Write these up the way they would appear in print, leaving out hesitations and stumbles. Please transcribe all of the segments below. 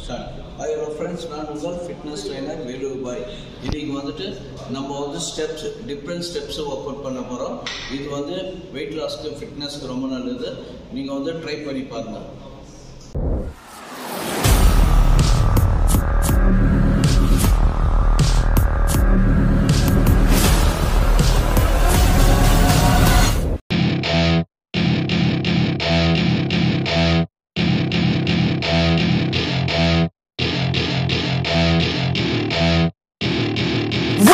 Hi hello friends, நான் உங்கள் fitness trainer வேலுபாய். இன்னைக்கு வந்துட்டு நம்ம வந்து steps different steps work out பண்ண போறோம். இது வந்து வெயிட் லாஸ்க்கு ஃபிட்னஸ்க்கு ரொம்ப நல்லது. நீங்க வந்து ட்ரை பண்ணி பாருங்க.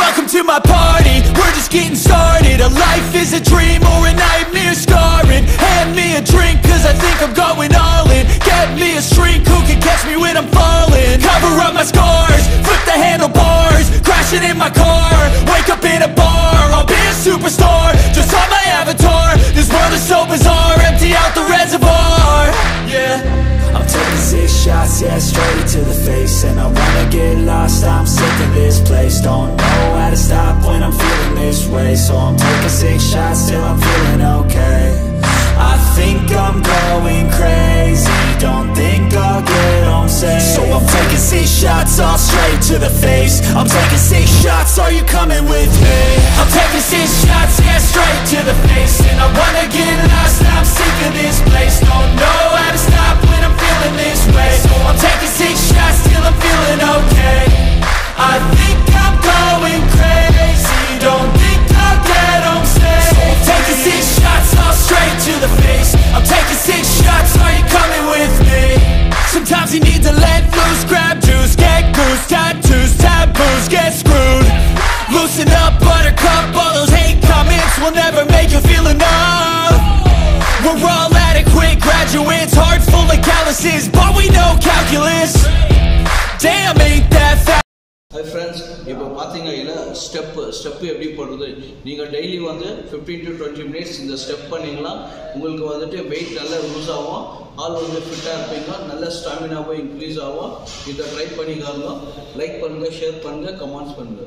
Welcome to my party, we're just getting started. A life is a dream or a nightmare scarring. Hand me a drink cause I think I'm going all in. Get me a shrink who can catch me when I'm falling. Cover up my scars, flip the handlebars. Crashing in my car, wake up in a bar. I'll be a superstar, just on my avatar. This world is so bizarre, empty out the reservoir. Yeah, I'm taking 6 shots, yeah, straight to the face. And I wanna get lost, I'm sick of this place. Don't know how to stop when I'm feeling this way. So I'm taking 6 shots till I'm feeling okay. I think I'm going crazy, don't think I'll get home safe. So I'm taking 6 shots, all straight to the face. I'm taking 6 shots, are you coming with me? I'm taking 6 shots, yeah, straight to the face. And I wanna get lost, I'm sick of this place. Don't know how to stop when I'm feeling this way. So I'm taking 6 shots till I'm feeling okay. I think I'm going crazy, don't think I'll get home safe. So I'm taking 6 shots, all straight to the face. I'm taking 6 shots, are you coming with me? Sometimes you need to let loose, grab juice, get goose, tattoos, taboos, get screwed. Loosen up, buttercup, all those hate comments will never make you feel enough. We're all adequate graduates, heart full of calluses, but we know calculus. Damn, ain't that fast. Hi friends, இப்போ பாத்தீங்கன்னா step எப்படி போடுறது. நீங்க daily வந்து 15 to 20 minutes இந்த step பண்ணீங்களா உங்களுக்கு வந்துட்டு வெயிட் நல்லா லூஸ் ஆகும், ஆள் வந்து ஃபிட்டா இருப்பீங்க, நல்ல ஸ்டாமினாவும் இன்க்ரீஸ் ஆகும். இதை ட்ரை பண்ணிக்காங்க. லைக் பண்ணுங்க, ஷேர் பண்ணுங்க, கமெண்ட்ஸ் பண்ணுங்க.